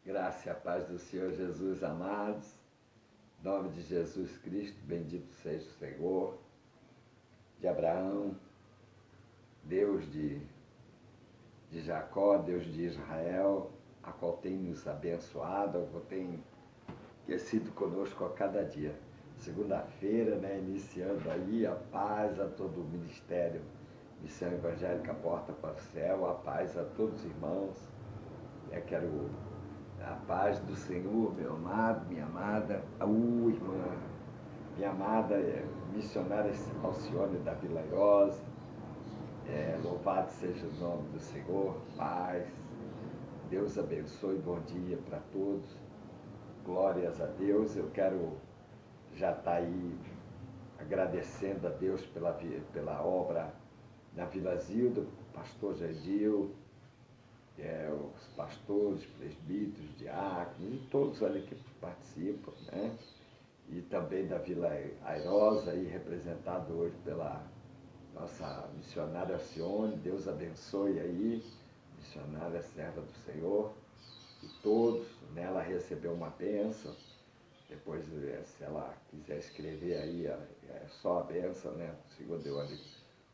Graça e a paz do Senhor Jesus, amados. Em nome de Jesus Cristo, bendito seja o Senhor, de Abraão, Deus de Jacó, Deus de Israel, a qual tem nos abençoado, a qual tem sido conosco a cada dia. Segunda-feira, iniciando aí a paz a todo o ministério, Missão Evangélica Porta para o Céu, a paz a todos os irmãos. Quero a paz do Senhor, meu amado, minha amada, irmã, minha amada missionária Alcione da Vila Airosa, louvado seja o nome do Senhor, paz, Deus abençoe, bom dia para todos, glórias a Deus. Eu quero já estar aí agradecendo a Deus pela obra na Vila Zilda, pastor Jadil, os pastores, presbíteros, diáconos e todos ali que participam, E também da Vila Airosa, aí representado hoje pela nossa missionária Alcione. Deus abençoe aí, missionária serva do Senhor, e todos. Nela recebeu uma bênção. Depois, se ela quiser escrever aí, é só a bênção, O Senhor deu ali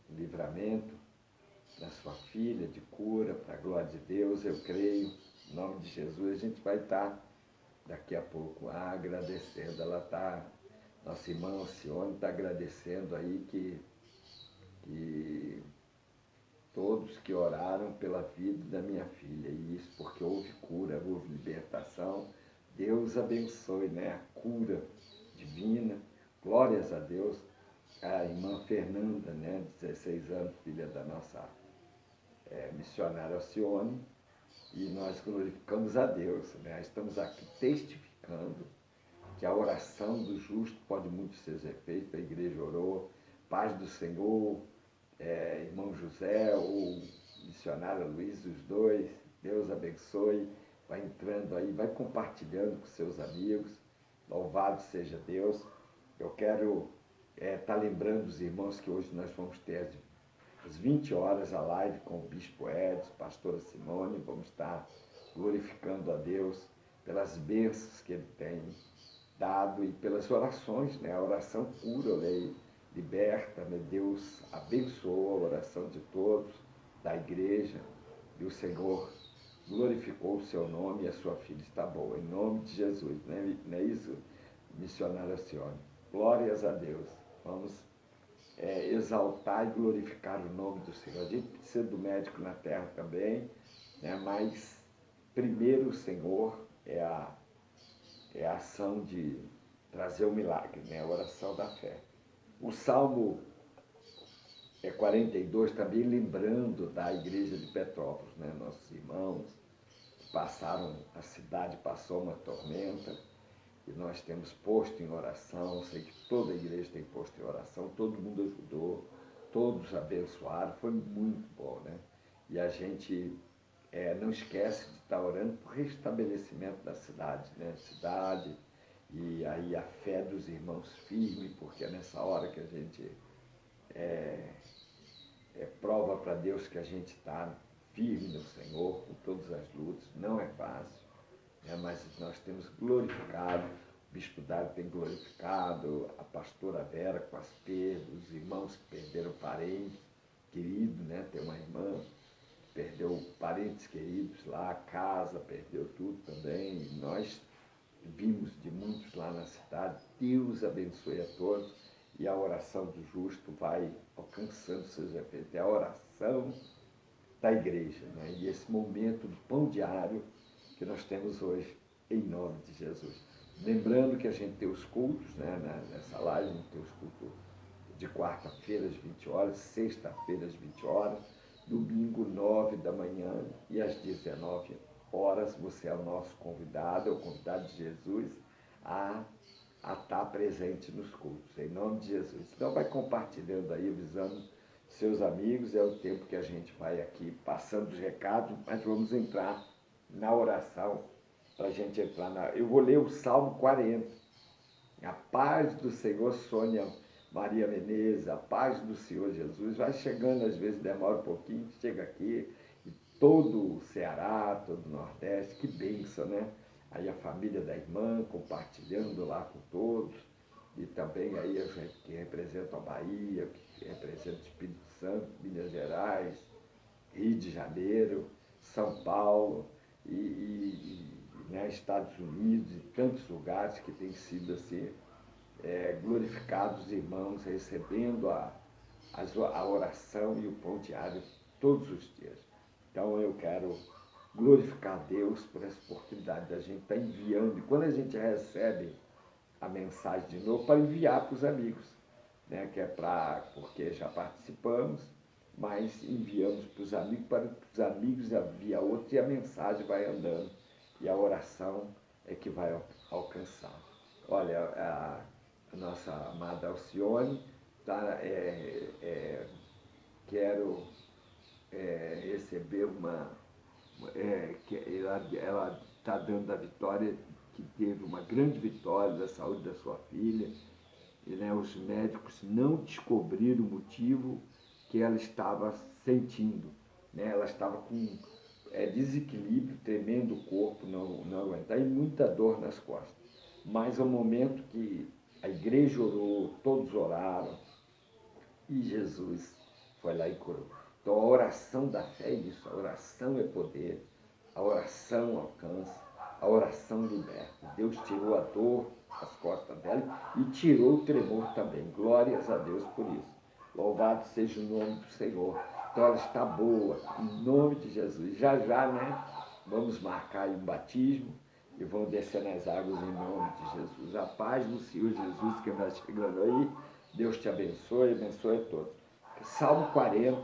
o livramento da sua filha, de cura, para a glória de Deus, eu creio, em nome de Jesus. A gente vai estar daqui a pouco agradecendo. Nossa irmã Alcione está agradecendo aí que todos que oraram pela vida da minha filha, e isso porque houve cura, houve libertação. Deus abençoe, a cura divina, glórias a Deus. A irmã Fernanda, 16 anos, filha da nossa missionária Alcione, e nós glorificamos a Deus, Estamos aqui testificando que a oração do justo pode muito ser feita. A igreja orou, paz do Senhor, irmão José, ou missionária Luiz, os dois, Deus abençoe, vai entrando aí, vai compartilhando com seus amigos, louvado seja Deus. Eu quero estar lembrando os irmãos que hoje nós vamos ter às 20 horas a live com o Bispo Edson, pastora Simone. Vamos estar glorificando a Deus pelas bênçãos que Ele tem dado e pelas orações, A oração cura, liberta, Deus abençoou a oração de todos, da igreja, e o Senhor glorificou o seu nome e a sua filha está boa, em nome de Jesus, não é isso, missionária Alcione? Glórias a Deus. Vamos exaltar e glorificar o nome do Senhor. A gente precisa do médico na terra também, mas primeiro o Senhor é a ação de trazer o milagre, a oração da fé. O Salmo 42 também lembrando da igreja de Petrópolis, Nossos irmãos passaram, a cidade passou uma tormenta, e nós temos posto em oração. Sei que toda a igreja tem posto em oração, todo mundo ajudou, todos abençoaram, foi muito bom, E a gente não esquece de estar orando por restabelecimento da cidade, Cidade, e aí a fé dos irmãos firme, porque é nessa hora que a gente prova para Deus que a gente está firme no Senhor, com todas as lutas. Não é fácil, mas nós temos glorificado, o Bispo Dário tem glorificado, a pastora Vera com as perdas, os irmãos que perderam parentes queridos, Tem uma irmã que perdeu parentes queridos lá, a casa, perdeu tudo também. E nós vimos de muitos lá na cidade. Deus abençoe a todos, e a oração do justo vai alcançando seus efeitos. É a oração da igreja, E esse momento do pão diário que nós temos hoje, em nome de Jesus. Lembrando que a gente tem os cultos, nessa live, a gente tem os cultos de quarta-feira às 20 horas, sexta-feira às 20 horas, domingo 9 da manhã e às 19 horas. Você é o nosso convidado, é o convidado de Jesus a estar presente nos cultos, em nome de Jesus. Então vai compartilhando aí, avisando seus amigos. É o tempo que a gente vai aqui passando os recados, mas vamos entrar na oração, para a gente entrar Eu vou ler o Salmo 40. A paz do Senhor, Sônia Maria Menezes, a paz do Senhor Jesus. Vai chegando, às vezes demora um pouquinho, chega aqui, e todo o Ceará, todo o Nordeste, que bênção, né? Aí a família da irmã compartilhando lá com todos, e também aí que representa a Bahia, que representa o Espírito Santo, Minas Gerais, Rio de Janeiro, São Paulo né, Estados Unidos e tantos lugares que têm sido assim, glorificados irmãos, recebendo a oração e o pão diário todos os dias. Então eu quero glorificar a Deus por essa oportunidade da gente estar enviando. E quando a gente recebe a mensagem de novo, para enviar para os amigos, né? Que é porque já participamos, mas enviamos para os amigos, para que os amigos enviar outro, e a mensagem vai andando, e a oração é que vai alcançar. Olha, a nossa amada Alcione, quero receber que ela está dando a vitória, que teve uma grande vitória da saúde da sua filha, e né, os médicos não descobriram o motivo que ela estava sentindo. Né? Ela estava com desequilíbrio, tremendo o corpo, não aguentar, e muita dor nas costas. Mas ao momento que a igreja orou, todos oraram, e Jesus foi lá e curou. Então a oração da fé é isso, a oração é poder, a oração alcança, a oração liberta. Deus tirou a dor das costas dela e tirou o tremor também. Glórias a Deus por isso. Louvado seja o nome do Senhor. Então ela está boa, em nome de Jesus. Já, né? Vamos marcar aí um batismo e vão descer nas águas em nome de Jesus. A paz do Senhor Jesus que vai chegando aí. Deus te abençoe, abençoe a todos. Salmo 40,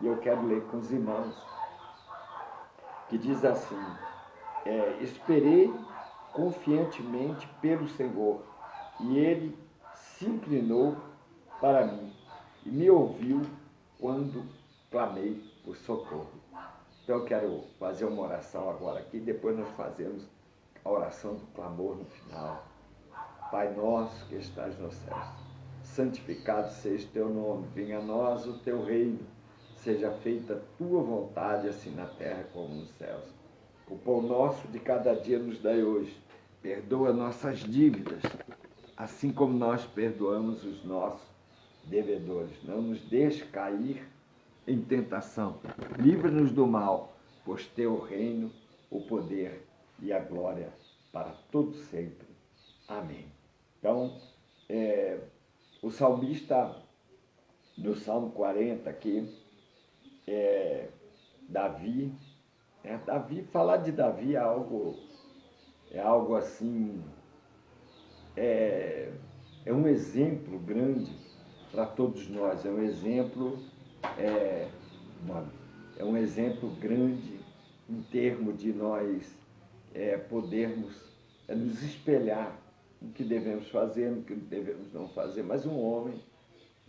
e eu quero ler com os irmãos, que diz assim: esperei confiantemente pelo Senhor, e ele se inclinou para mim e me ouviu quando clamei por socorro. Então eu quero fazer uma oração agora aqui, depois nós fazemos a oração do clamor no final. Pai nosso que estás nos céus, santificado seja o teu nome, venha a nós o teu reino, seja feita a tua vontade, assim na terra como nos céus. O pão nosso de cada dia nos dai hoje, perdoa nossas dívidas, assim como nós perdoamos os nossos devedores. Não nos deixe cair em tentação, livra-nos do mal, pois teu o reino, o poder e a glória para todos sempre. Amém. Então, o salmista, no Salmo 40 aqui, Davi, falar de Davi é algo assim, é um exemplo grande para todos nós, é um exemplo grande em termos de nós podermos nos espelhar no que devemos fazer, no que devemos não fazer, mas um homem,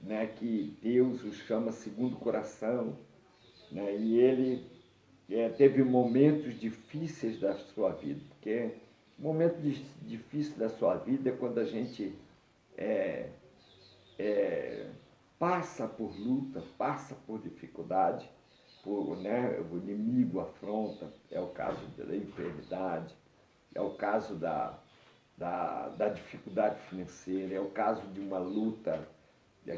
né, que Deus o chama segundo o coração, né, e ele teve momentos difíceis da sua vida, porque momento difícil da sua vida é quando a gente passa por luta, passa por dificuldade, né, o inimigo afronta, é o caso da enfermidade, é o caso da dificuldade financeira, é o caso de uma luta,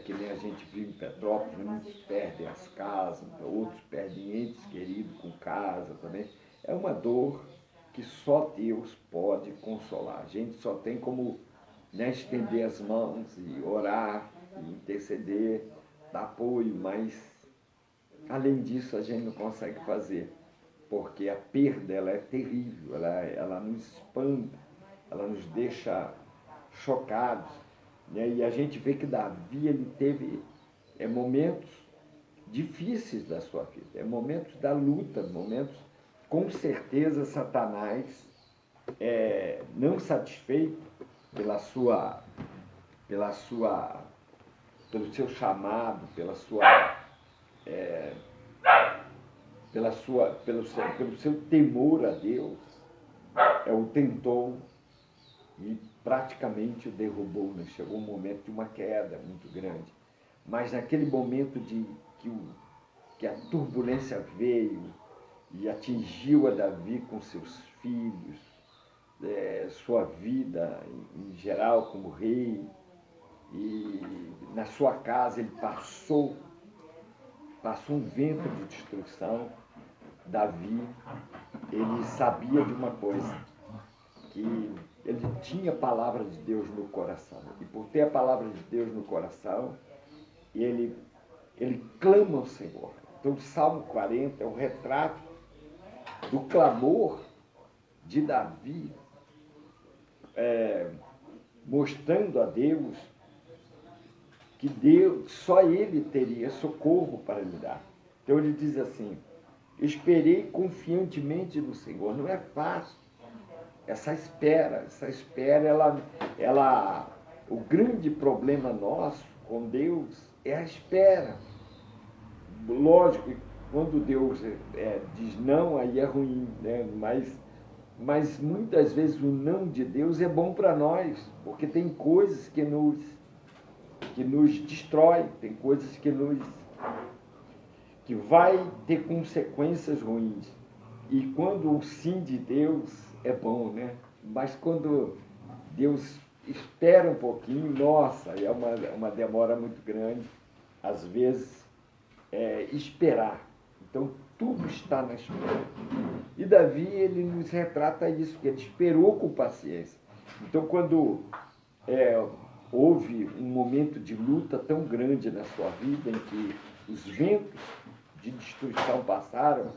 que nem a gente vive em Petrópolis, muitos perdem as casas, outros perdem entes queridos com casa também. É uma dor que só Deus pode consolar. A gente só tem como, né, estender as mãos e orar, e interceder, dar apoio, mas além disso a gente não consegue fazer, porque a perda ela é terrível, ela nos espanta, ela nos deixa chocados, né? E a gente vê que Davi ele teve momentos difíceis da sua vida, momentos da luta, momentos, com certeza Satanás, não satisfeito pelo seu chamado, pelo seu temor a Deus, o tentou e praticamente o derrubou, né? Chegou um momento de uma queda muito grande. Mas naquele momento que a turbulência veio, e atingiu a Davi com seus filhos, sua vida em geral como rei, e na sua casa ele passou um vento de destruição. Davi, ele sabia de uma coisa, que ele tinha a palavra de Deus no coração, e por ter a palavra de Deus no coração, ele clama ao Senhor. Então o Salmo 40 é um retrato do clamor de Davi, mostrando a Deus que Deus, só ele teria socorro para lhe dar. Então ele diz assim: esperei confiantemente no Senhor. Não é fácil essa espera, o grande problema nosso com Deus é a espera. Lógico, quando Deus diz não, aí é ruim, né? Mas muitas vezes o não de Deus é bom para nós, porque tem coisas que nos destrói, tem coisas que vai ter consequências ruins. E quando o sim de Deus é bom, né? Mas quando Deus espera um pouquinho, nossa, é uma demora muito grande, às vezes, esperar. Então, tudo está na espera. E Davi, ele nos retrata isso, que ele esperou com paciência. Então, quando houve um momento de luta tão grande na sua vida, em que os ventos de destruição passaram,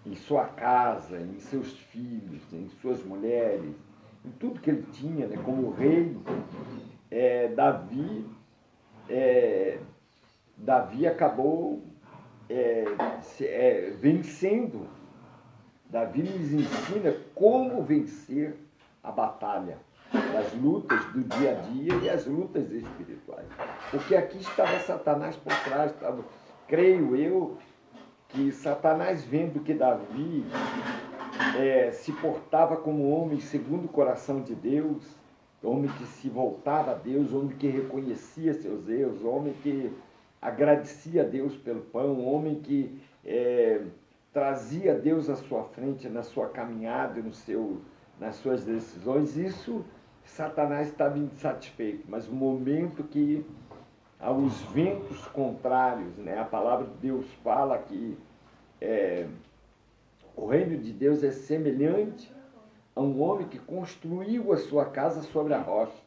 em sua casa, em seus filhos, em suas mulheres, em tudo que ele tinha, né, como rei, Davi acabou vencendo. Davi nos ensina como vencer a batalha, as lutas do dia a dia e as lutas espirituais. Porque aqui estava Satanás por trás, creio eu, que Satanás, vendo que Davi se portava como homem segundo o coração de Deus, homem que se voltava a Deus, homem que reconhecia seus erros, homem que agradecia a Deus pelo pão, homem que trazia Deus à sua frente na sua caminhada, nas suas decisões. Isso Satanás estava insatisfeito, mas o momento que aos ventos contrários, né? A palavra de Deus fala que o reino de Deus é semelhante a um homem que construiu a sua casa sobre a rocha,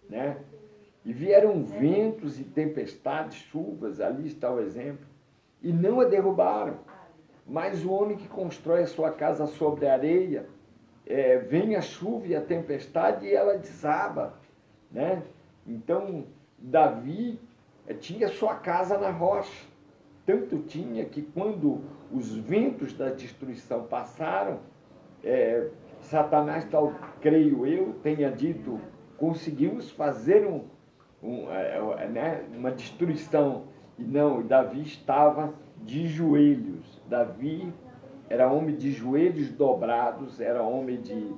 né? E vieram ventos e tempestades, chuvas, ali está o exemplo, e não a derrubaram. Mas o homem que constrói a sua casa sobre a areia, vem a chuva e a tempestade e ela desaba, né? Então, Davi tinha sua casa na rocha. Tanto tinha que quando os ventos da destruição passaram, Satanás, creio eu, tenha dito, conseguimos fazer uma destruição. E não, Davi estava de joelhos. Davi era homem de joelhos dobrados, era homem de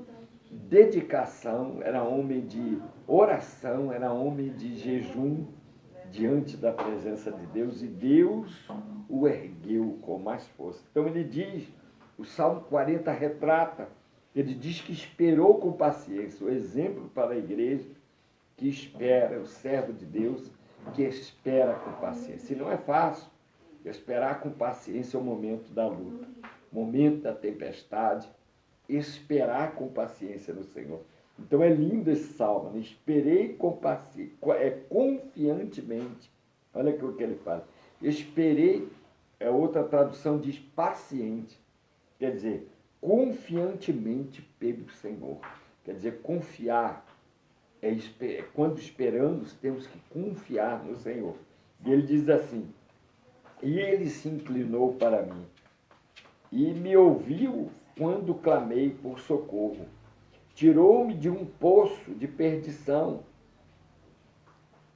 dedicação, era homem de oração, era homem de jejum diante da presença de Deus, e Deus o ergueu com mais força. Então ele diz, o Salmo 40 retrata, ele diz que esperou com paciência, o exemplo para a igreja que espera, o servo de Deus que espera com paciência. E não é fácil esperar com paciência o momento da luta, o momento da tempestade, esperar com paciência no Senhor. Então é lindo esse salmo, né? Esperei com paciência, confiantemente. Olha o que ele fala. Esperei, outra tradução diz paciente. Quer dizer, confiantemente pelo Senhor. Quer dizer, confiar. Quando esperamos, temos que confiar no Senhor. E ele diz assim, e ele se inclinou para mim e me ouviu quando clamei por socorro. Tirou-me de um poço de perdição,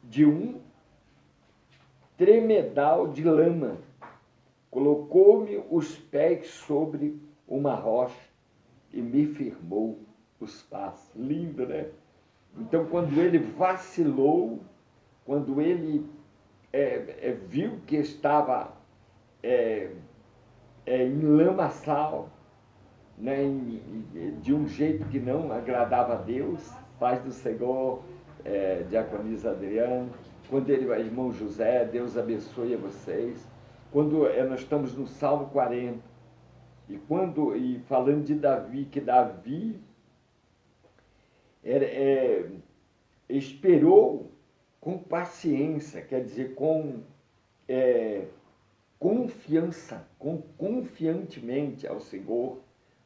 de um tremedal de lama. Colocou-me os pés sobre uma rocha e me firmou os passos. Lindo, né? Então, quando ele vacilou, quando ele viu que estava em lamaçal, né, de um jeito que não agradava a Deus. Paz do Senhor, diaconisa Adriano, quando ele, irmão José, Deus abençoe a vocês. Quando nós estamos no Salmo 40, e falando de Davi, que Davi esperou com paciência, quer dizer, com confiança, confiantemente ao Senhor,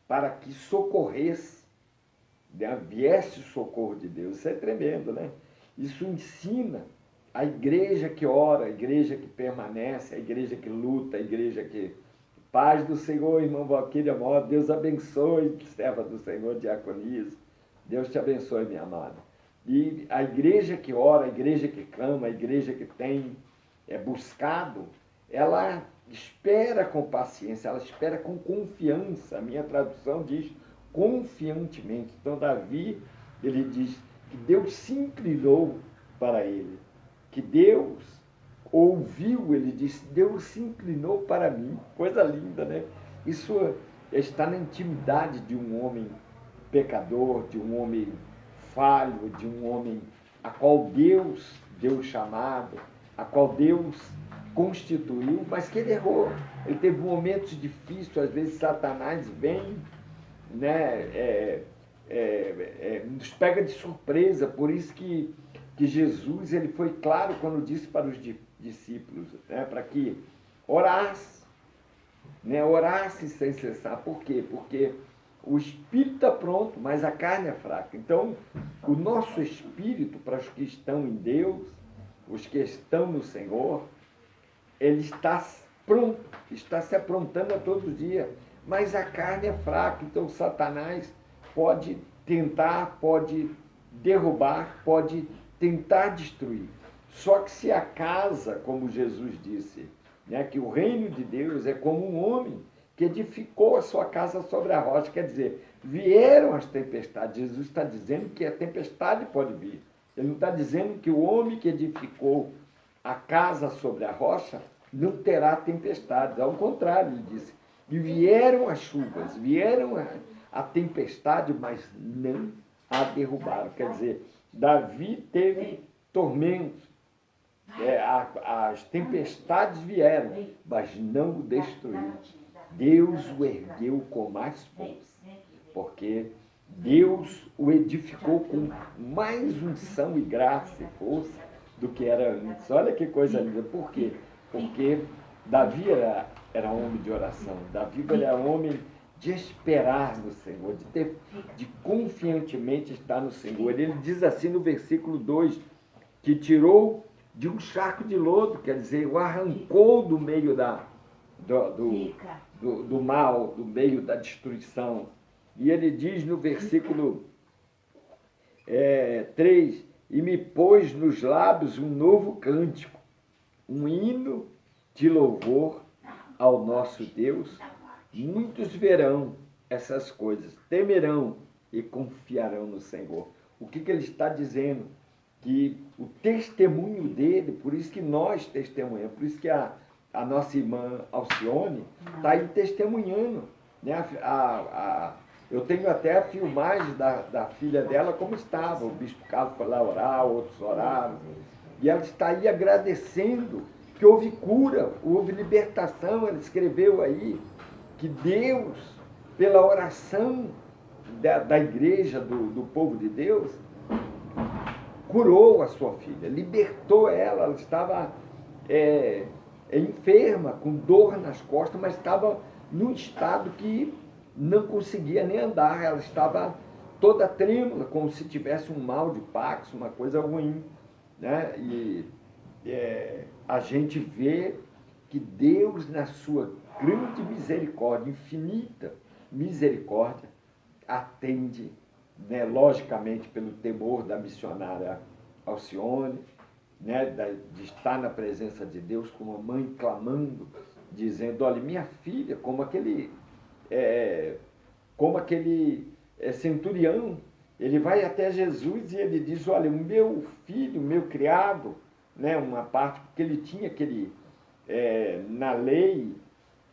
para que socorresse, né, viesse o socorro de Deus. Isso é tremendo, né? Isso ensina a igreja que ora, a igreja que permanece, a igreja que luta, a igreja que... Paz do Senhor, irmão Valquíria Mó, Deus abençoe, serva do Senhor, diaconisa. Deus te abençoe, minha amada. E a igreja que ora, a igreja que clama, a igreja que tem buscado, ela espera com paciência, ela espera com confiança. A minha tradução diz confiantemente. Então, Davi, ele diz que Deus se inclinou para ele, que Deus ouviu, ele disse, Deus se inclinou para mim. Coisa linda, né? Isso está na intimidade de um homem pecador, de um homem falho, de um homem a qual Deus deu o chamado, a qual Deus constituiu, mas que ele errou. Ele teve momentos difíceis, às vezes Satanás vem, né, nos pega de surpresa. Por isso que Jesus, ele foi claro quando disse para os discípulos, né, para que orasse, né, orasse sem cessar. Por quê? Porque o espírito está pronto, mas a carne é fraca. Então, o nosso espírito, para os que estão em Deus, os que estão no Senhor, ele está pronto, está se aprontando a todo dia, mas a carne é fraca. Então, Satanás pode tentar, pode derrubar, pode tentar destruir. Só que se a casa, como Jesus disse, né, que o reino de Deus é como um homem que edificou a sua casa sobre a rocha. Quer dizer, vieram as tempestades. Jesus está dizendo que a tempestade pode vir. Ele não está dizendo que o homem que edificou a casa sobre a rocha não terá tempestades. Ao contrário, ele disse, e vieram as chuvas, vieram a tempestade, mas não a derrubaram. Quer dizer, Davi teve tormentos, as tempestades vieram, mas não o destruíram. Deus o ergueu com mais força, porque Deus o edificou com mais unção e graça e força do que era antes. Olha que coisa linda. Por quê? Porque Davi era homem de oração, Davi era homem de esperar no Senhor, de confiantemente estar no Senhor. Ele diz assim no versículo 2, que tirou de um charco de lodo, quer dizer, o arrancou do meio do mal, do meio da destruição. E ele diz no versículo 3, e me pôs nos lábios um novo cântico, um hino de louvor ao nosso Deus. Muitos verão essas coisas, temerão e confiarão no Senhor. O que ele está dizendo? Que o testemunho dele, por isso que nós testemunhamos, por isso que a nossa irmã Alcione está aí testemunhando, né? Eu tenho até a filmagem da filha dela como estava. O bispo Carlos foi lá orar, outros oraram, e ela está aí agradecendo que houve cura, houve libertação. Ela escreveu aí que Deus, pela oração da igreja, do povo de Deus, curou a sua filha, libertou ela. Ela estava enferma, com dor nas costas, mas estava num estado que não conseguia nem andar. Ela estava toda trêmula, como se tivesse um mal de Pax, uma coisa ruim, né? E a gente vê que Deus, na sua grande misericórdia, infinita misericórdia, atende, né, logicamente pelo temor da missionária Alcione, né, de estar na presença de Deus como uma mãe clamando, dizendo, olha, minha filha, como aquele centurião, ele vai até Jesus e ele diz, olha, o meu filho, o meu criado, né, uma parte, porque ele tinha aquele, na lei,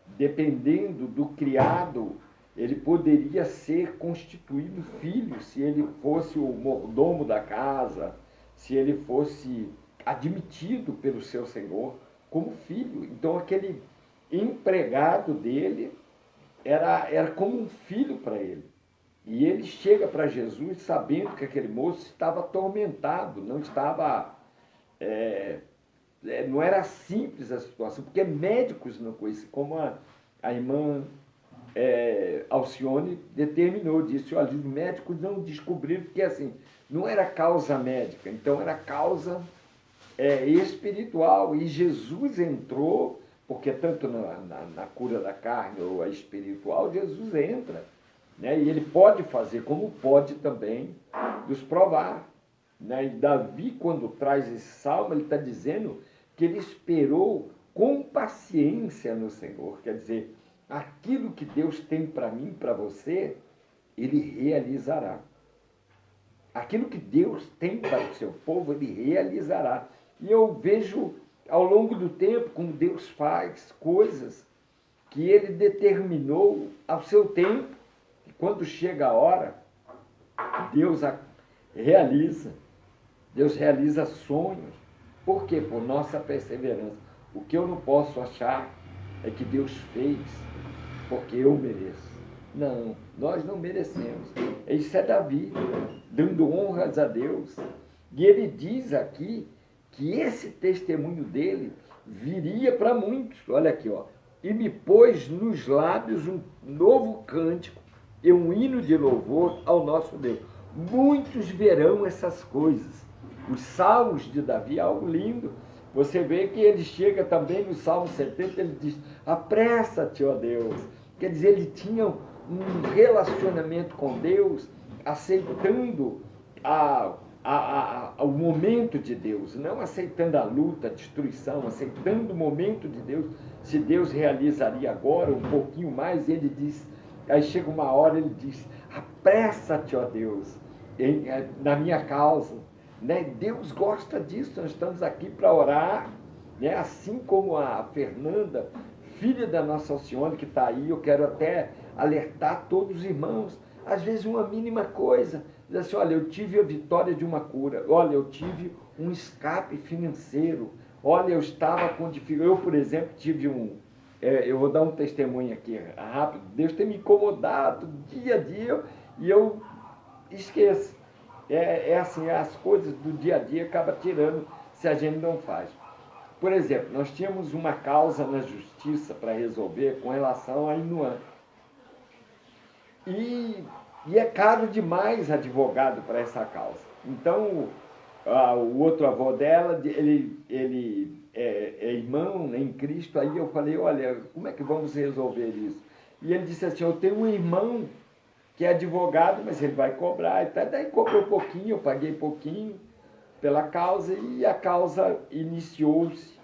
dependendo do criado, ele poderia ser constituído filho, se ele fosse o mordomo da casa, se ele fosse admitido pelo seu senhor como filho. Então, aquele empregado dele era como um filho para ele. E ele chega para Jesus sabendo que aquele moço estava atormentado, não estava... não era simples a situação, porque médicos não conheciam, como a irmã Alcione determinou, disse, olha, os médicos não descobriram, porque assim, não era causa médica, então era causa espiritual, e Jesus entrou, porque tanto na cura da carne ou a espiritual, Jesus entra, né? E ele pode fazer, como pode também nos provar. Né? E Davi, quando traz esse salmo, ele está dizendo que ele esperou com paciência no Senhor. Quer dizer, aquilo que Deus tem para mim, para você, ele realizará. Aquilo que Deus tem para o seu povo, ele realizará. E eu vejo ao longo do tempo como Deus faz coisas que ele determinou ao seu tempo. E quando chega a hora, Deus a realiza. Deus realiza sonhos. Por quê? Por nossa perseverança. O que eu não posso achar é que Deus fez porque eu mereço. Não, nós não merecemos. Isso é Davi, dando honras a Deus. E ele diz aqui que esse testemunho dele viria para muitos. Olha aqui, ó. E me pôs nos lábios um novo cântico e um hino de louvor ao nosso Deus. Muitos verão essas coisas. Os salmos de Davi é algo lindo. Você vê que ele chega também no Salmo 70, ele diz, apressa-te, ó Deus. Quer dizer, ele tinha um relacionamento com Deus, aceitando o momento de Deus, não aceitando a luta, a destruição, aceitando o momento de Deus. Se Deus realizaria agora, um pouquinho mais, ele diz, aí chega uma hora, ele diz, apressa-te, ó Deus, na minha causa. Né? Deus gosta disso, nós estamos aqui para orar, né? Assim como a Fernanda, filha da Nossa Alcione, que está aí, eu quero até alertar todos os irmãos, às vezes uma mínima coisa, diz assim, olha, eu tive a vitória de uma cura, olha, eu tive um escape financeiro, olha, eu estava com dificuldade, eu, por exemplo, tive eu vou dar um testemunho aqui rápido, Deus tem me incomodado dia a dia, e eu esqueço. Assim, as coisas do dia a dia acabam tirando se a gente não faz. Por exemplo, nós tínhamos uma causa na justiça para resolver com relação a Inuã. E é caro demais advogado para essa causa. Então, o outro avô dela, ele é irmão, né, em Cristo, aí eu falei, olha, como é que vamos resolver isso? E ele disse assim, eu tenho um irmão que é advogado, mas ele vai cobrar. Até daí cobrou pouquinho, eu paguei pouquinho pela causa, e a causa iniciou-se,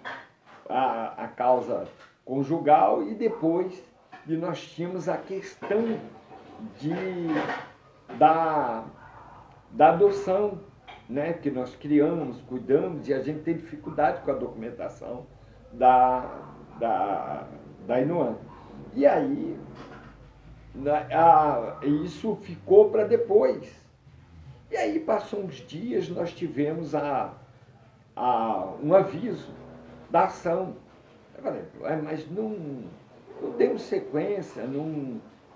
a causa conjugal, e depois nós tínhamos a questão da adoção, né? Que nós criamos, cuidamos, e a gente tem dificuldade com a documentação da Inuã. E aí, isso ficou para depois. E aí, passou uns dias, nós tivemos um aviso da ação. Eu falei, mas não demos sequência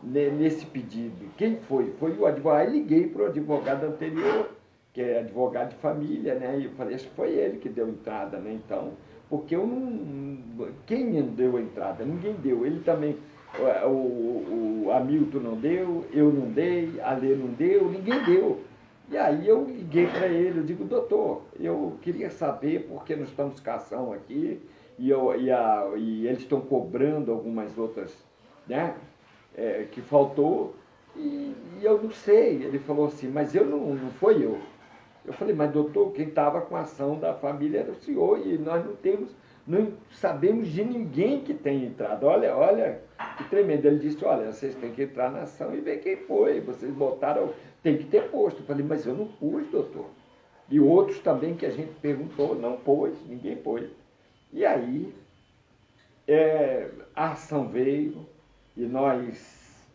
nesse pedido. Quem foi? Foi o advogado. Aí liguei para o advogado anterior, que é advogado de família, né? E eu falei, acho que foi ele que deu entrada, né? Então, porque eu não... Quem deu a entrada? Ninguém deu. Ele também... O Hamilton não deu, eu não dei, a Lê não deu, ninguém deu. E aí eu liguei para ele, eu digo, doutor, eu queria saber porque nós estamos com ação aqui e eles estão cobrando algumas outras, né, que faltou, e eu não sei. Ele falou assim, mas não foi eu. Eu falei, mas doutor, quem estava com a ação da família era o senhor, e nós não sabemos de ninguém que tenha entrado. Olha, que tremendo. Ele disse, olha, vocês têm que entrar na ação e ver quem foi. Vocês botaram, tem que ter posto. Eu falei, mas eu não pus, doutor. E outros também que a gente perguntou, não pôs, ninguém pôs. E aí, a ação veio e nós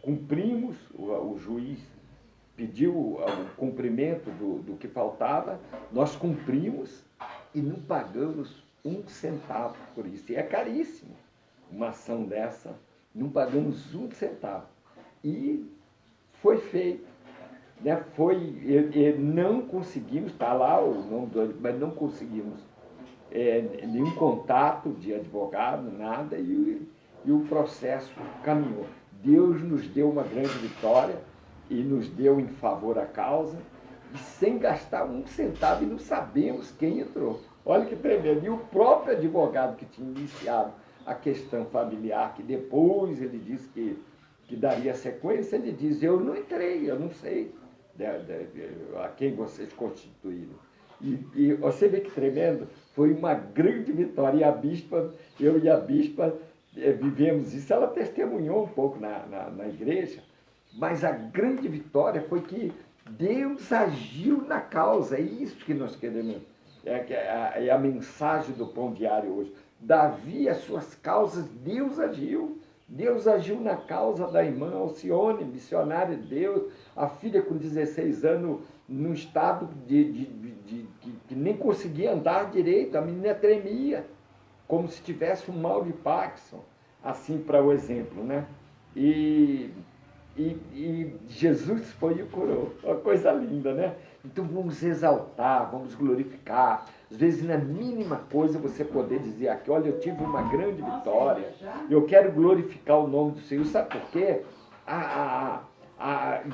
cumprimos, o juiz pediu o cumprimento do que faltava, nós cumprimos e não pagamos um centavo por isso. E é caríssimo uma ação dessa, não pagamos um centavo. E foi feito. Né? Não conseguimos, está lá o nome do, mas não conseguimos nenhum contato de advogado, nada, e o processo caminhou. Deus nos deu uma grande vitória e nos deu em favor a causa, e sem gastar um centavo, e não sabemos quem entrou. Olha que tremendo. E o próprio advogado que tinha iniciado a questão familiar, que depois ele disse que daria sequência, ele diz, eu não entrei, eu não sei a quem vocês constituíram. E você vê que tremendo, foi uma grande vitória. E a bispa, eu e a bispa vivemos isso, ela testemunhou um pouco na igreja, mas a grande vitória foi que Deus agiu na causa. É isso que nós queremos, é a mensagem do Pão Diário hoje. Davi, as suas causas, Deus agiu. Deus agiu na causa da irmã Alcione, missionária de Deus, a filha com 16 anos, num estado que nem conseguia andar direito, a menina tremia, como se tivesse um mal de Parkinson, assim para o exemplo, né? E Jesus foi e o curou, uma coisa linda, né? Então vamos exaltar, vamos glorificar. Às vezes, na mínima coisa, você poder dizer aqui, olha, eu tive uma grande vitória, eu quero glorificar o nome do Senhor. Sabe por quê?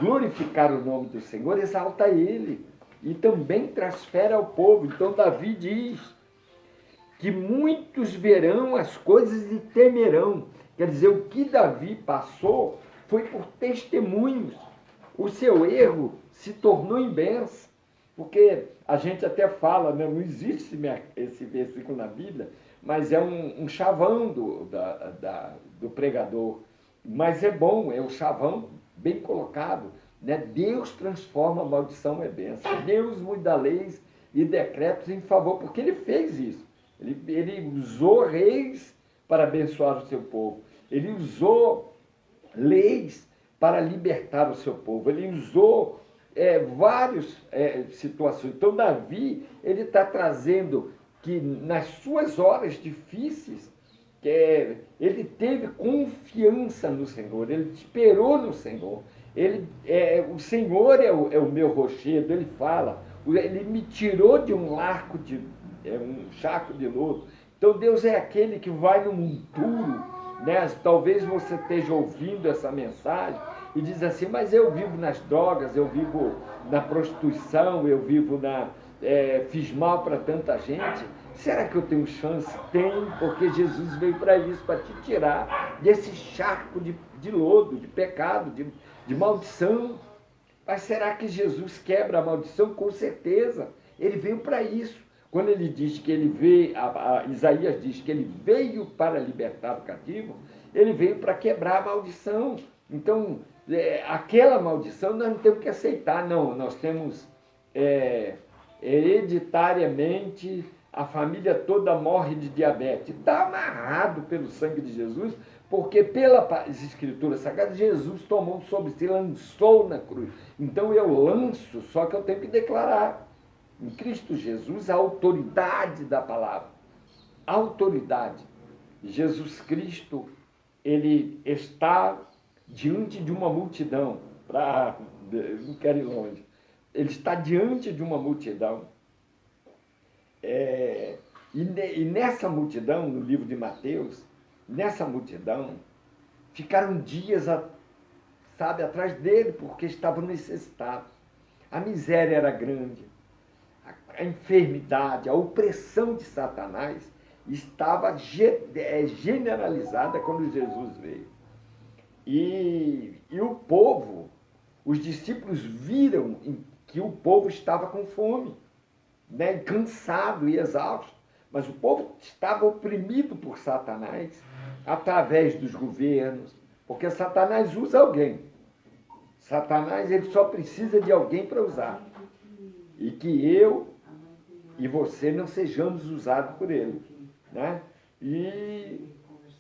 Glorificar o nome do Senhor exalta Ele e também transfere ao povo. Então Davi diz que muitos verão as coisas e temerão. Quer dizer, o que Davi passou foi por testemunhos. O seu erro se tornou em bênção. Porque a gente até fala, né, não existe esse versículo na Bíblia, mas é um chavão do pregador. Mas é bom, é o chavão bem colocado. Né? Deus transforma a maldição em bênção. Deus muda leis e decretos em favor, porque ele fez isso. Ele usou reis para abençoar o seu povo. Ele usou leis para libertar o seu povo. Ele usou várias situações. Então, Davi, ele está trazendo que nas suas horas difíceis, ele teve confiança no Senhor, ele esperou no Senhor. O Senhor é o meu rochedo, ele fala, ele me tirou de um larco um charco de lodo. Então Deus é aquele que vai no monturo, né? Talvez você esteja ouvindo essa mensagem e diz assim, mas eu vivo nas drogas, eu vivo na prostituição, eu vivo fiz mal para tanta gente. Será que eu tenho chance? Tem, porque Jesus veio para isso, para te tirar desse charco de lodo, de pecado, de maldição. Mas será que Jesus quebra a maldição? Com certeza. Ele veio para isso. Quando ele diz que ele veio, Isaías diz que ele veio para libertar o cativo, ele veio para quebrar a maldição. Então, aquela maldição nós não temos que aceitar, não. Nós temos hereditariamente, a família toda morre de diabetes. Está amarrado pelo sangue de Jesus, porque pelas escrituras sagradas, Jesus tomou sobre si, lançou na cruz. Então eu lanço, só que eu tenho que declarar. Em Cristo Jesus, a autoridade da palavra. A autoridade. Jesus Cristo, ele está diante de uma multidão. Não quero ir longe. Ele está diante de uma multidão. E nessa multidão, no livro de Mateus, nessa multidão, ficaram dias, atrás dele, porque estavam necessitados. A miséria era grande. A enfermidade, a opressão de Satanás estava generalizada quando Jesus veio. E o povo, os discípulos viram que o povo estava com fome, né, cansado e exausto. Mas o povo estava oprimido por Satanás através dos governos, porque Satanás usa alguém. Satanás, ele só precisa de alguém para usar. E que eu e você não sejamos usados por ele, né? E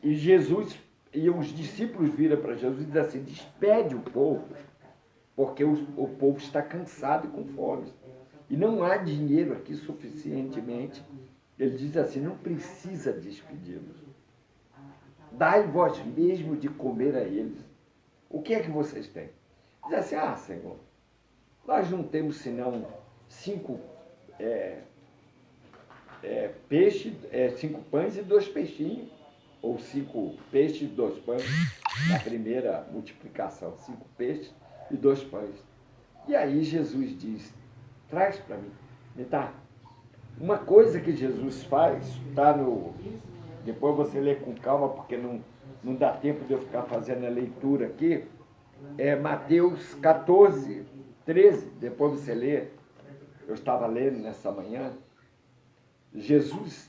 Jesus, e os discípulos viram para Jesus e dizem assim, despede o povo, porque o povo está cansado e com fome. E não há dinheiro aqui suficientemente. Ele diz assim, não precisa despedi-los. Dai vós mesmo de comer a eles. O que é que vocês têm? Diz assim, Senhor, nós não temos senão 5 peixes, 5 pães e 2 peixinhos. Ou 5 peixes e 2 pães, na primeira multiplicação, 5 peixes e 2 pães. E aí Jesus diz, traz para mim, me dá. Uma coisa que Jesus faz, está no... Depois você lê com calma, porque não dá tempo de eu ficar fazendo a leitura aqui. É Mateus 14, 13, depois você lê. Eu estava lendo nessa manhã. Jesus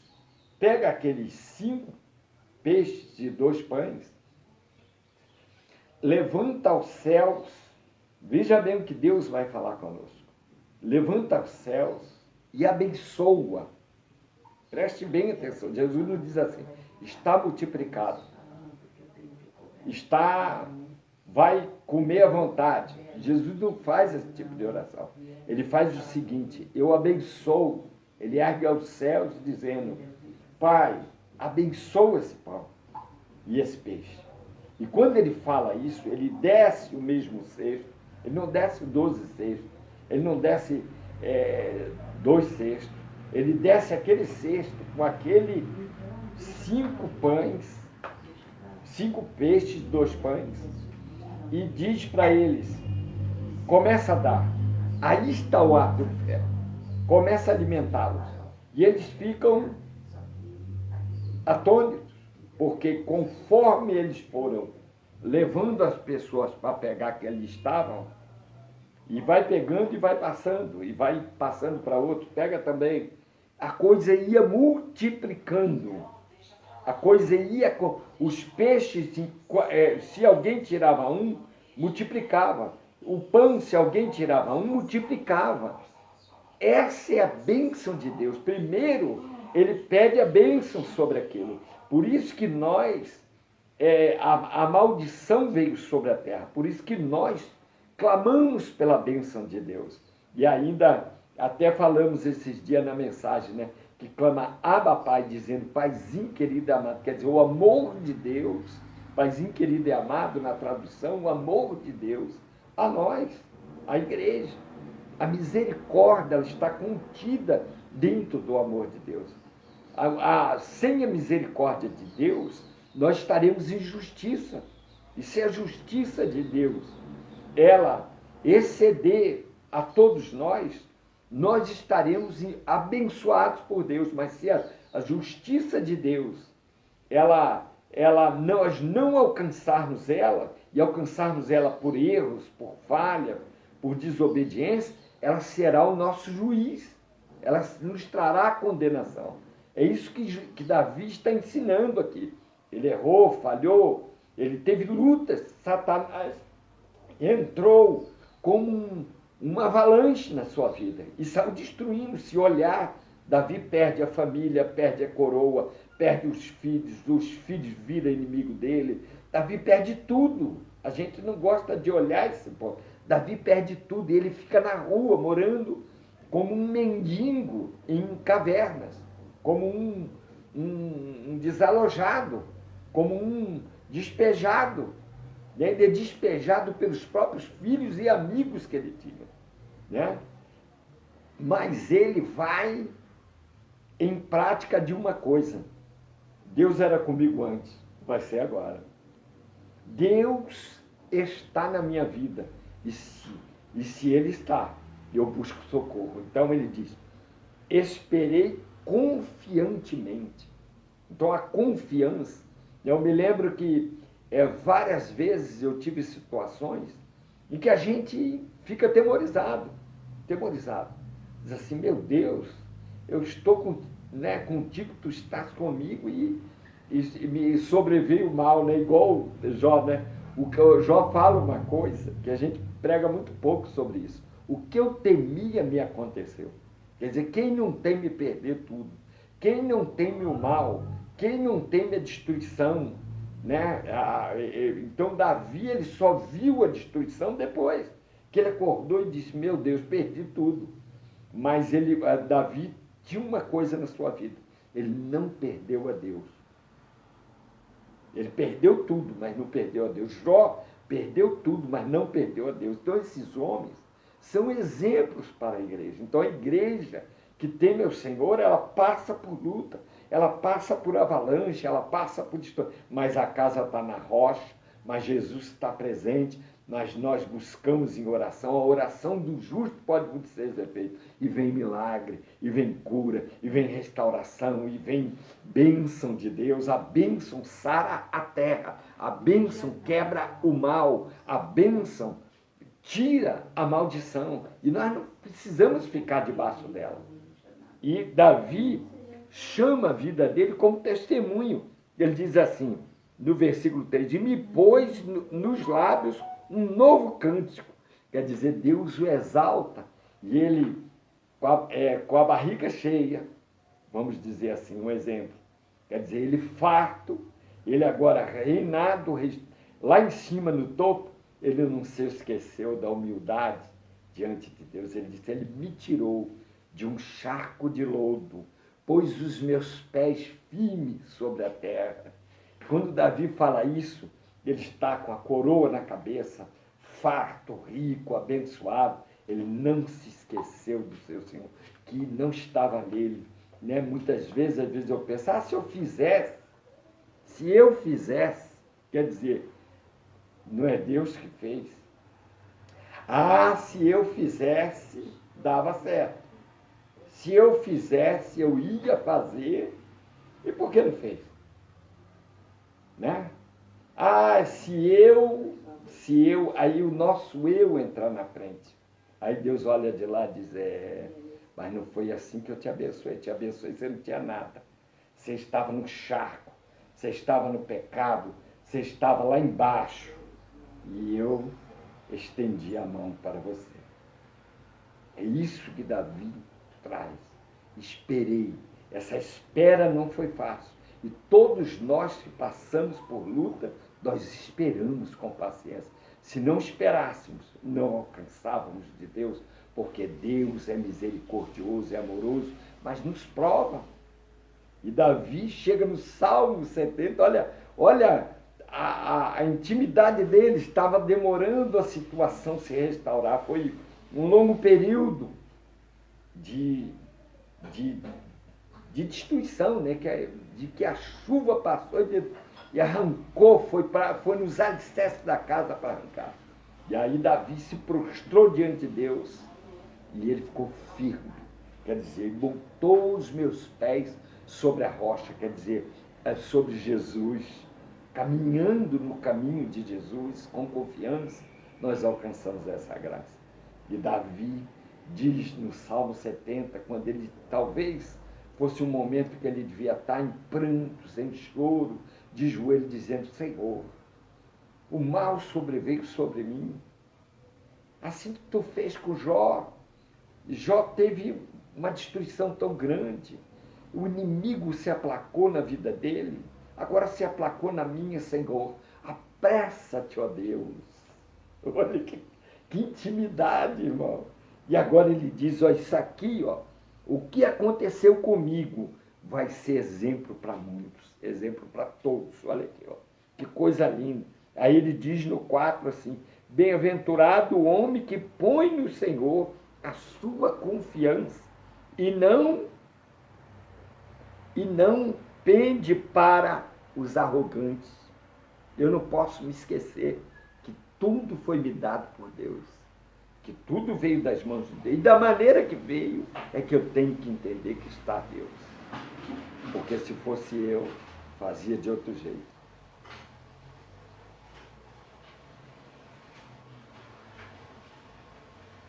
pega aqueles 5 peixes e 2 pães, levanta aos céus, veja bem o que Deus vai falar conosco. Levanta aos céus e abençoa. Preste bem atenção, Jesus nos diz assim, está multiplicado, vai comer à vontade. Jesus não faz esse tipo de oração. Ele faz o seguinte, eu abençoo, ele ergue aos céus dizendo, Pai, abençoa esse pão e esse peixe. E quando ele fala isso, ele desce o mesmo cesto, ele não desce 12 cestos, ele não desce 2 cestos, ele desce aquele cesto com aquele 5 pães, 5 peixes, 2 pães, e diz para eles, começa a dar, aí está o ato de fé, começa a alimentá-los, e eles ficam atônitos, porque conforme eles foram levando as pessoas para pegar que eles estavam, e vai pegando e vai passando para outro, pega também, a coisa ia multiplicando, a coisa ia, os peixes, se alguém tirava um, multiplicava, o pão, se alguém tirava um, multiplicava. Essa é a bênção de Deus. Primeiro, ele pede a bênção sobre aquilo. Por isso que nós, a maldição veio sobre a terra. Por isso que nós clamamos pela bênção de Deus. E ainda, até falamos esses dias na mensagem, né? Que clama Abba Pai, dizendo, Paizinho querido e amado. Quer dizer, o amor de Deus, Paizinho querido e amado, na tradução, o amor de Deus a nós, a igreja. A misericórdia, ela está contida dentro do amor de Deus. Sem a misericórdia de Deus, nós estaremos em justiça. E se a justiça de Deus, ela exceder a todos nós estaremos abençoados por Deus. Mas se a justiça de Deus, nós não alcançarmos ela, e alcançarmos ela por erros, por falha, por desobediência, ela será o nosso juiz, ela nos trará a condenação. É isso que Davi está ensinando aqui. Ele errou, falhou, ele teve lutas, Satanás entrou como uma avalanche na sua vida e saiu destruindo. Se olhar, Davi perde a família, perde a coroa, perde os filhos viram inimigo dele, Davi perde tudo. A gente não gosta de olhar esse ponto. Davi perde tudo e ele fica na rua, morando como um mendigo em cavernas, como um desalojado, como um despejado. Ele é despejado pelos próprios filhos e amigos que ele tinha. Né? Mas ele vai em prática de uma coisa. Deus era comigo antes, vai ser agora. Deus está na minha vida. E se ele está, eu busco socorro. Então ele diz, esperei confiantemente. Então a confiança, eu me lembro que várias vezes eu tive situações em que a gente fica atemorizado. Diz assim, meu Deus, eu estou contigo, tu estás comigo e me sobreveio o mal, né? Igual Jó, né? O Jó fala uma coisa que a gente prega muito pouco sobre isso. O que eu temia me aconteceu. Quer dizer, quem não teme perder tudo, quem não teme o mal, quem não teme a destruição, né? Então Davi, ele só viu a destruição depois que ele acordou e disse, meu Deus, perdi tudo. Mas Davi tinha uma coisa na sua vida, ele não perdeu a Deus. Ele perdeu tudo, mas não perdeu a Deus. Jó perdeu tudo, mas não perdeu a Deus. Então esses homens são exemplos para a igreja. Então a igreja que teme ao Senhor, ela passa por luta, ela passa por avalanche, ela passa por destruição, mas a casa está na rocha, mas Jesus está presente, mas nós buscamos em oração, a oração do justo pode muito ser efeito, e vem milagre, e vem cura, e vem restauração, e vem bênção de Deus, a bênção sara a terra, a bênção quebra o mal, a bênção tira a maldição, e nós não precisamos ficar debaixo dela. E Davi chama a vida dele como testemunho. Ele diz assim, no versículo 3, e me pôs nos lábios um novo cântico. Quer dizer, Deus o exalta. E ele, com a barriga cheia, vamos dizer assim, um exemplo. Quer dizer, ele farto, ele agora reinado, lá em cima, no topo, ele não se esqueceu da humildade diante de Deus. Ele disse, ele me tirou de um charco de lodo, pôs os meus pés firmes sobre a terra. Quando Davi fala isso, ele está com a coroa na cabeça, farto, rico, abençoado. Ele não se esqueceu do seu Senhor, que não estava nele. Né? Muitas vezes, eu penso, se eu fizesse, quer dizer, não é Deus que fez. Se eu fizesse, dava certo. Se eu fizesse, eu ia fazer, e por que não fez? Né? Aí o nosso eu entrar na frente. Aí Deus olha de lá e diz, mas não foi assim que eu te abençoei, você não tinha nada. Você estava no charco, você estava no pecado, você estava lá embaixo, e eu estendi a mão para você. É isso que Davi traz. Esperei. Essa espera não foi fácil. E todos nós que passamos por luta, nós esperamos com paciência. Se não esperássemos, não alcançávamos de Deus, porque Deus é misericordioso, é amoroso, mas nos prova. E Davi chega no Salmo 70, olha a intimidade dele, estava demorando a situação se restaurar. Foi um longo período de destruição, né? De que a chuva passou e arrancou, foi nos alicerces da casa para arrancar. E aí Davi se prostrou diante de Deus e ele ficou firme. Quer dizer, ele botou os meus pés sobre a rocha, quer dizer, sobre Jesus, caminhando no caminho de Jesus, com confiança, nós alcançamos essa graça. E Davi diz no Salmo 70, quando ele talvez fosse um momento que ele devia estar em prantos, em choro, de joelho, dizendo, Senhor, o mal sobreveio sobre mim, assim que tu fez com Jó. Jó teve uma destruição tão grande, o inimigo se aplacou na vida dele, agora se aplacou na minha, Senhor, apressa-te, ó Deus. Olha que intimidade, irmão. E agora ele diz, isso aqui, o que aconteceu comigo vai ser exemplo para muitos, exemplo para todos. Olha aqui, que coisa linda. Aí ele diz no 4 assim, bem-aventurado o homem que põe no Senhor a sua confiança e não pende para os arrogantes. Eu não posso me esquecer que tudo foi me dado por Deus, que tudo veio das mãos de Deus, e da maneira que veio é que eu tenho que entender que está Deus, porque se fosse eu, fazia de outro jeito.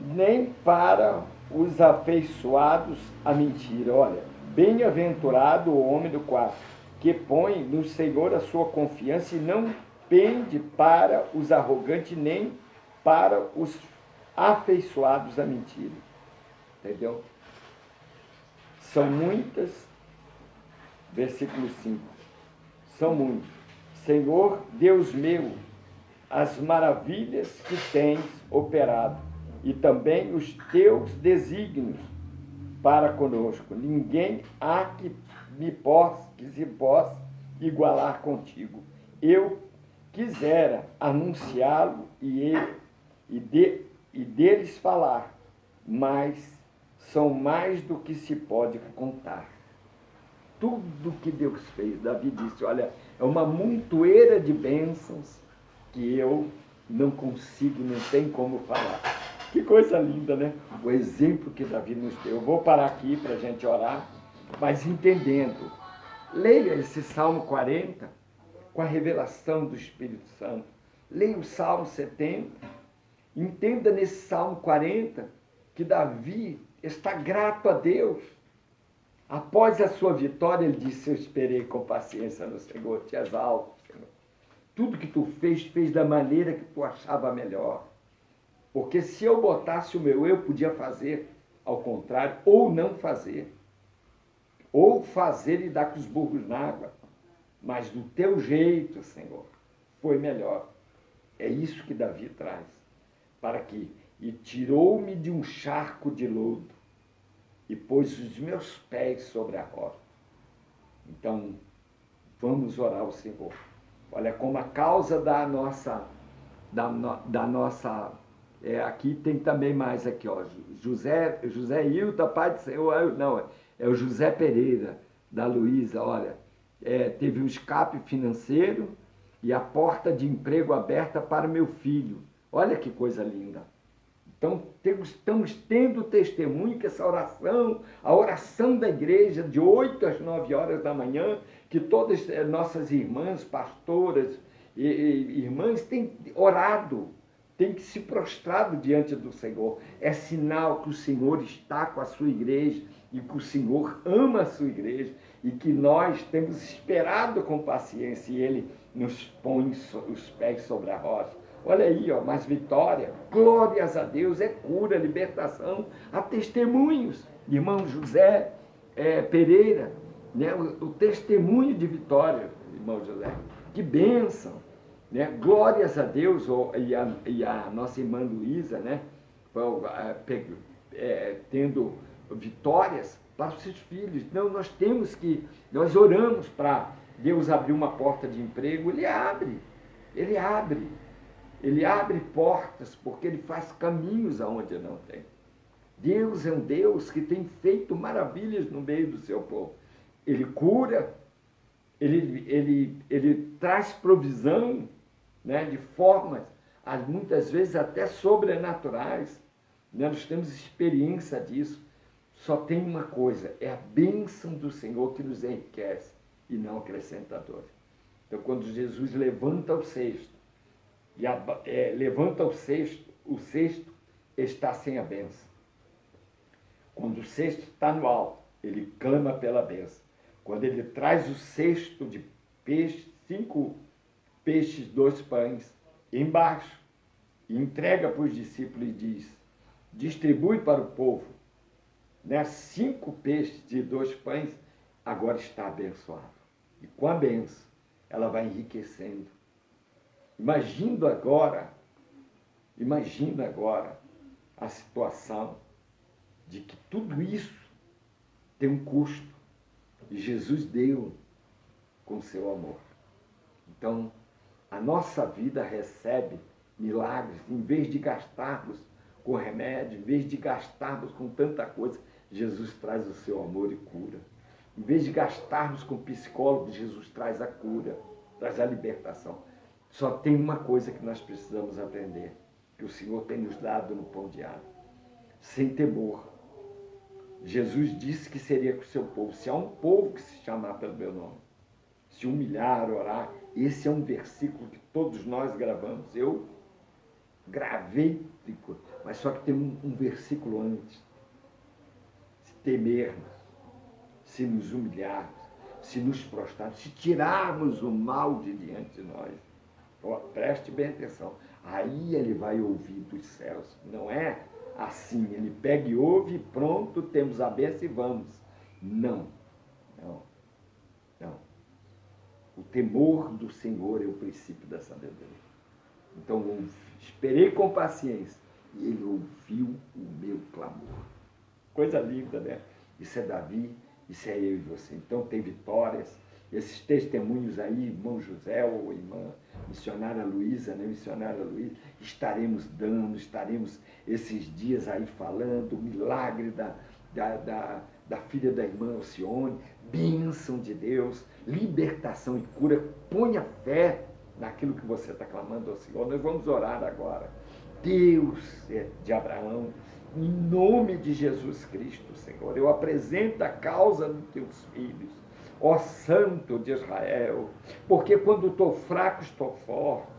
Nem para os afeiçoados a mentira. Olha, bem-aventurado o homem do 4, que põe no Senhor a sua confiança e não pende para os arrogantes, nem para os afeiçoados à mentira. Entendeu? São muitas, versículo 5, são muitos. Senhor, Deus meu, as maravilhas que tens operado e também os teus desígnios para conosco. Ninguém há que se possa igualar contigo. Eu quisera anunciá-lo e deles falar, mas são mais do que se pode contar. Tudo que Deus fez, Davi disse, olha, é uma montoeira de bênçãos que eu não consigo, não tem como falar. Que coisa linda, né? O exemplo que Davi nos deu. Eu vou parar aqui para a gente orar, mas entendendo. Leia esse Salmo 40 com a revelação do Espírito Santo. Leia o Salmo 70. Entenda nesse Salmo 40 que Davi está grato a Deus. Após a sua vitória, ele disse, eu esperei com paciência no Senhor, te exalto, Senhor. Tudo que tu fez da maneira que tu achava melhor. Porque se eu botasse o meu eu, podia fazer ao contrário, ou não fazer. Ou fazer e dar com os burros na água. Mas do teu jeito, Senhor, foi melhor. É isso que Davi traz. Para que, e tirou-me de um charco de lodo, e pôs os meus pés sobre a rocha. Então, vamos orar ao Senhor. Olha como a causa da nossa aqui tem também mais aqui, ó, José Hilda, pai do Senhor, não, é o José Pereira, da Luísa, olha, teve um escape financeiro e a porta de emprego aberta para meu filho. Olha que coisa linda. Então, estamos tendo testemunho que essa oração, a oração da igreja, de 8 às 9 horas da manhã, que todas nossas irmãs, pastoras e irmãs têm orado, têm que se prostrado diante do Senhor. É sinal que o Senhor está com a sua igreja e que o Senhor ama a sua igreja e que nós temos esperado com paciência e Ele nos põe os pés sobre a rocha. Olha aí, ó, mais vitória, glórias a Deus, é cura, libertação, há testemunhos. Irmão José Pereira, né, o testemunho de vitória, irmão José, que bênção, né? Glórias a Deus, e a nossa irmã Luísa, né, tendo vitórias para os seus filhos. Então, nós oramos para Deus abrir uma porta de emprego, Ele abre. Ele abre portas porque Ele faz caminhos aonde não tem. Deus é um Deus que tem feito maravilhas no meio do seu povo. Ele cura, ele traz provisão, né, de formas, muitas vezes até sobrenaturais. Né? Nós temos experiência disso. Só tem uma coisa, é a bênção do Senhor que nos enriquece e não acrescenta dor. Então, quando Jesus levanta o cesto, o cesto está sem a bênção. Quando o cesto está no alto, ele clama pela bênção. Quando ele traz o cesto de peixe, 5 peixes, 2 pães, embaixo, e entrega para os discípulos e diz, distribui para o povo, né, 5 peixes e 2 pães, agora está abençoado. E com a bênção, ela vai enriquecendo. Imagina agora a situação de que tudo isso tem um custo e Jesus deu com seu amor. Então, a nossa vida recebe milagres, em vez de gastarmos com remédio, em vez de gastarmos com tanta coisa, Jesus traz o seu amor e cura. Em vez de gastarmos com psicólogo, Jesus traz a cura, traz a libertação. Só tem uma coisa que nós precisamos aprender, que o Senhor tem nos dado no pão diário. Sem temor. Jesus disse que seria com o seu povo. Se há um povo que se chamar pelo meu nome, se humilhar, orar, esse é um versículo que todos nós gravamos. Eu gravei, mas só que tem um versículo antes. Se temermos, se nos humilharmos, se nos prostrarmos, se tirarmos o mal de diante de nós, preste bem atenção, aí ele vai ouvir dos céus. Não é assim, ele pega e ouve e pronto, temos a bênção e vamos. Não. O temor do Senhor é o princípio da sabedoria. Então, esperei com paciência e ele ouviu o meu clamor. Coisa linda, né? Isso é Davi, isso é eu e você. Então, tem vitórias. Esses testemunhos aí, irmão José ou irmã missionária Luísa, né? Missionária Luísa, estaremos esses dias aí falando o milagre da filha da irmã Alcione, bênção de Deus, libertação e cura. Ponha fé naquilo que você está clamando ao Senhor. Nós vamos orar agora. Deus de Abraão, em nome de Jesus Cristo, Senhor, eu apresento a causa dos teus filhos, ó Santo de Israel, porque quando estou fraco, estou forte.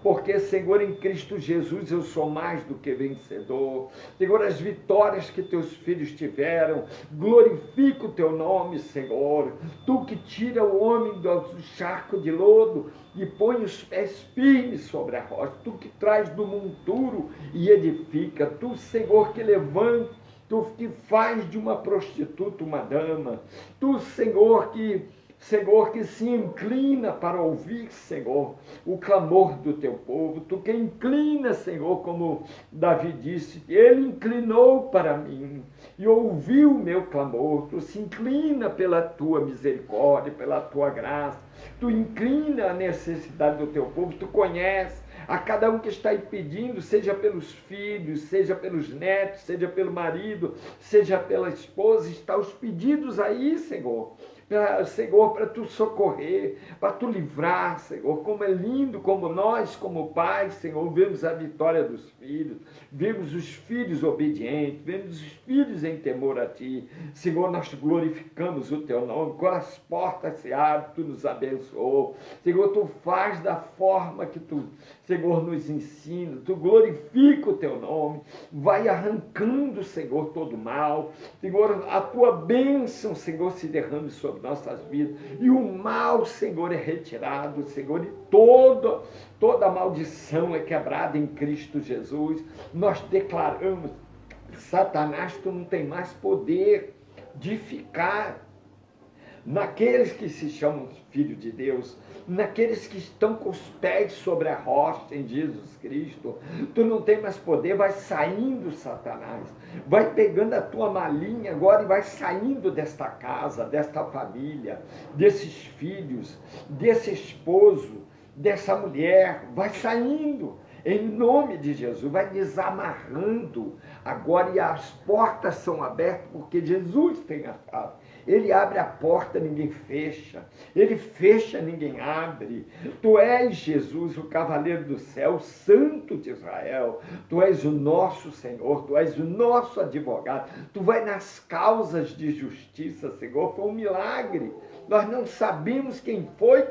Porque, Senhor, em Cristo Jesus eu sou mais do que vencedor. Senhor, as vitórias que teus filhos tiveram, glorifica o teu nome, Senhor. Tu que tira o homem do charco de lodo e põe os pés firmes sobre a rocha. Tu que traz do monturo e edifica. Tu, Senhor, que levanta. Tu que faz de uma prostituta uma dama. Tu, Senhor, que se inclina para ouvir, Senhor, o clamor do teu povo. Tu que inclina, Senhor, como Davi disse, ele inclinou para mim e ouviu o meu clamor. Tu se inclina pela tua misericórdia, pela tua graça. Tu inclina a necessidade do teu povo, tu conheces a cada um que está aí pedindo, seja pelos filhos, seja pelos netos, seja pelo marido, seja pela esposa, está os pedidos aí, Senhor. Senhor, para tu socorrer, para tu livrar, Senhor. Como é lindo, como nós, como pais, Senhor, vemos a vitória dos filhos, vemos os filhos obedientes, vemos os filhos em temor a ti. Senhor, nós glorificamos o teu nome, quando as portas se abrem, tu nos abençoou. Senhor, tu faz da forma que tu, Senhor, nos ensina, tu glorifica o teu nome, vai arrancando, Senhor, todo mal. Senhor, a tua bênção, Senhor, se derrame sobre nossas vidas, e o mal, Senhor, é retirado, Senhor, e toda maldição é quebrada em Cristo Jesus. Nós declaramos, Satanás, tu não tem mais poder de ficar naqueles que se chamam filhos de Deus, naqueles que estão com os pés sobre a rocha em Jesus Cristo. Tu não tem mais poder, vai saindo, Satanás, vai pegando a tua malinha agora e vai saindo desta casa, desta família, desses filhos, desse esposo, dessa mulher, vai saindo, em nome de Jesus, vai desamarrando agora, e as portas são abertas, porque Jesus tem a chave. Ele abre a porta, ninguém fecha. Ele fecha, ninguém abre. Tu és, Jesus, o cavaleiro do céu, o santo de Israel. Tu és o nosso Senhor, tu és o nosso advogado. Tu vai nas causas de justiça, Senhor. Foi um milagre. Nós não sabemos quem foi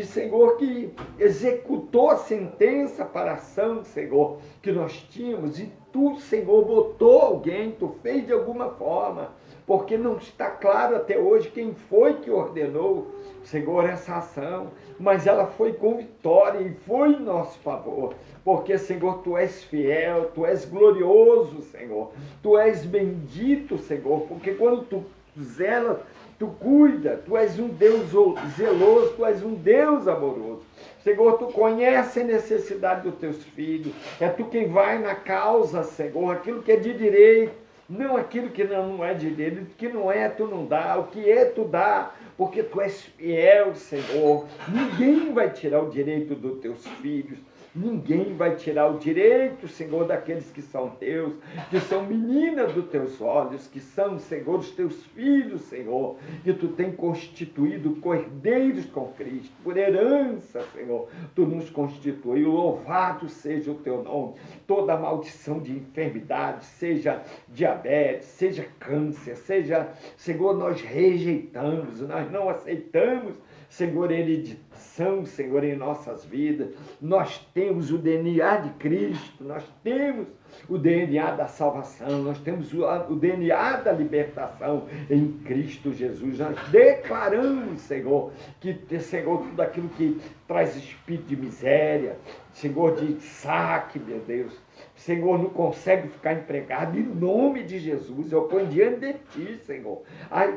Senhor, que executou a sentença para a ação, Senhor, que nós tínhamos. E tu, Senhor, botou alguém, tu fez de alguma forma, porque não está claro até hoje quem foi que ordenou, Senhor, essa ação, mas ela foi com vitória e foi em nosso favor, porque, Senhor, tu és fiel, tu és glorioso, Senhor, tu és bendito, Senhor, porque quando tu zelas, tu cuida, tu és um Deus zeloso, tu és um Deus amoroso. Senhor, tu conhece a necessidade dos teus filhos, é tu quem vai na causa, Senhor, aquilo que é de direito, não aquilo que não é de direito, o que não é, tu não dá, o que é, tu dá, porque tu és fiel, Senhor. Ninguém vai tirar o direito dos teus filhos, ninguém vai tirar o direito, Senhor, daqueles que são teus, que são meninas dos teus olhos, que são, Senhor, os teus filhos, Senhor, que tu tem constituído cordeiros com Cristo, por herança, Senhor, tu nos constituiu, louvado seja o teu nome. Toda maldição de enfermidade, seja diabetes, seja câncer, seja, Senhor, nós rejeitamos, nós não aceitamos, Senhor, heredição, Senhor, em nossas vidas. Nós temos o DNA de Cristo, nós temos o DNA da salvação, nós temos o DNA da libertação em Cristo Jesus. Nós declaramos, Senhor, que, Senhor, tudo aquilo que traz espírito de miséria, Senhor, de saque, meu Deus, Senhor, não consegue ficar empregado, em nome de Jesus, eu ponho diante de ti, Senhor.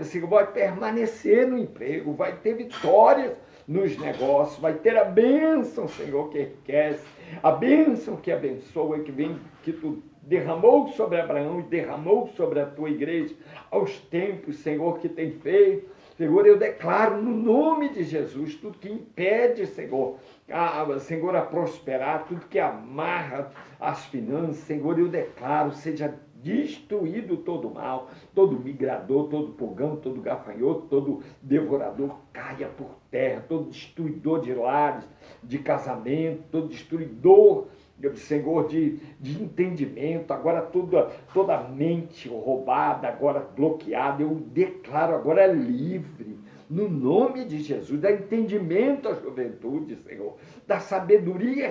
Senhor, vai permanecer no emprego, vai ter vitórias nos negócios, vai ter a bênção, Senhor, que enriquece, a bênção que abençoa, que vem, que tu derramou sobre Abraão e derramou sobre a tua igreja aos tempos, Senhor, que tem feito. Senhor, eu declaro no nome de Jesus tudo que impede, Senhor, Senhor, a prosperar, tudo que amarra as finanças, Senhor, eu declaro, seja destruído todo mal, todo migrador, todo pogão, todo gafanhoto, todo devorador caia por terra, todo destruidor de lares, de casamento, todo destruidor, Senhor, de entendimento, agora toda mente roubada, agora bloqueada, eu declaro agora livre, no nome de Jesus, dá entendimento à juventude, Senhor, da sabedoria,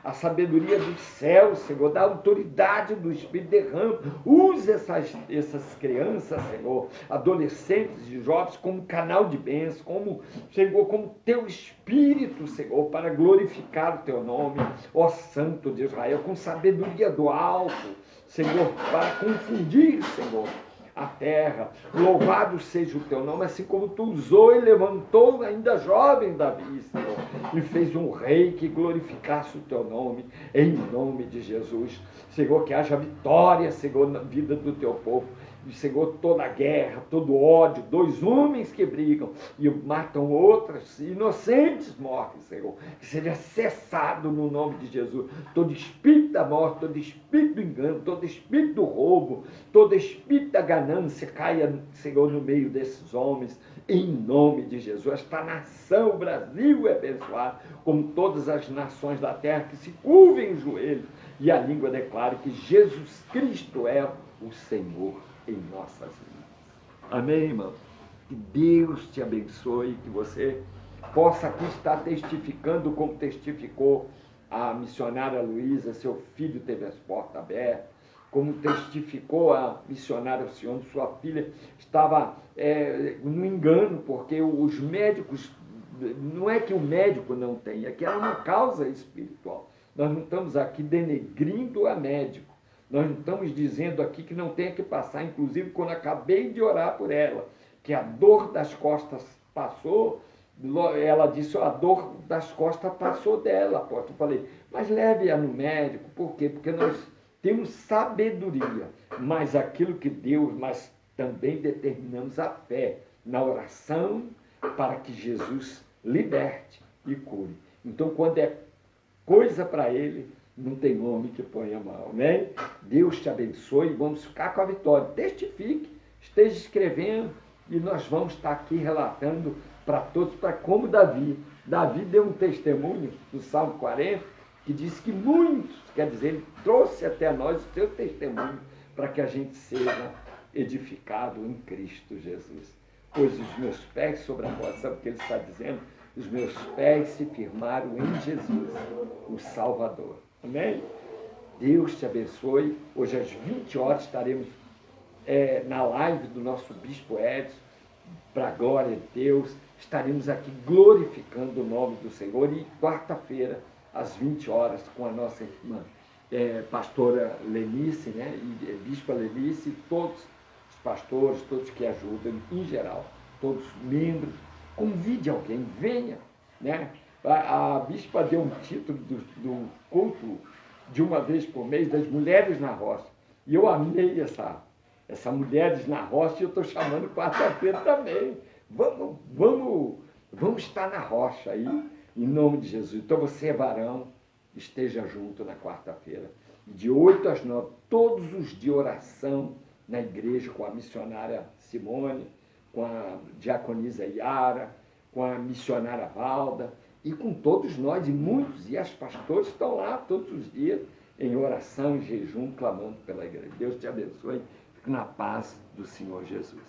a sabedoria do céu, Senhor, da autoridade do Espírito, derrama, use essas crianças, Senhor, adolescentes e jovens, como canal de bênção, como, Senhor, como teu Espírito, Senhor, para glorificar o teu nome, ó Santo de Israel, com sabedoria do alto, Senhor, para confundir, Senhor, a terra. Louvado seja o teu nome, assim como tu usou e levantou ainda jovem Davi, Senhor, e fez um rei que glorificasse o teu nome, em nome de Jesus. Senhor, que haja vitória, Senhor, na vida do teu povo. Senhor, toda guerra, todo ódio, dois homens que brigam e matam outros, inocentes morrem, Senhor, que seja cessado no nome de Jesus, todo espírito da morte, todo espírito do engano, todo espírito do roubo, todo espírito da ganância caia, Senhor, no meio desses homens, em nome de Jesus. Esta nação, o Brasil, é abençoado, como todas as nações da terra, que se curvem os joelhos e a língua declare que Jesus Cristo é o Senhor em nossas vidas. Amém, irmão? Que Deus te abençoe, que você possa aqui estar testificando como testificou a missionária Luísa, seu filho teve as portas abertas, como testificou a missionária Alcione, sua filha estava no engano, porque os médicos, não é que o médico não tem, é que era uma causa espiritual. Nós não estamos aqui denegrindo a médico. Nós não estamos dizendo aqui que não tenha que passar, inclusive quando acabei de orar por ela, que a dor das costas passou, ela disse, a dor das costas passou dela, apóstolo. Eu falei, mas leve-a no médico, por quê? Porque nós temos sabedoria, mas aquilo que Deus, mas também determinamos a fé na oração para que Jesus liberte e cure. Então, quando é coisa para ele, não tem homem que ponha mal, né? Deus te abençoe, vamos ficar com a vitória. Testifique, esteja escrevendo e nós vamos estar aqui relatando para todos, para como Davi deu um testemunho no Salmo 40, que diz que muitos, quer dizer, ele trouxe até nós o seu testemunho para que a gente seja edificado em Cristo Jesus. Pois os meus pés sobre a rocha, sabe o que ele está dizendo? Os meus pés se firmaram em Jesus, o Salvador. Amém? Deus te abençoe. Hoje às 20 horas estaremos na live do nosso Bispo Edson, para a glória de Deus. Estaremos aqui glorificando o nome do Senhor. E quarta-feira, às 20 horas, com a nossa irmã pastora Lenice, né? E Bispa Lenice, e todos os pastores, todos que ajudam, em geral, todos os membros. Convide alguém, venha, né? A bispa deu um título do culto de uma vez por mês das Mulheres na Rocha. E eu amei essa Mulheres na Rocha, e eu estou chamando quarta-feira também. Vamos estar na rocha aí, em nome de Jesus. Então você, varão, esteja junto na quarta-feira, de 8 às 9, todos os de oração na igreja, com a missionária Simone, com a diaconisa Yara, com a missionária Valda, e com todos nós, e muitos, e as pastores estão lá todos os dias, em oração, em jejum, clamando pela igreja. Deus te abençoe, fique na paz do Senhor Jesus.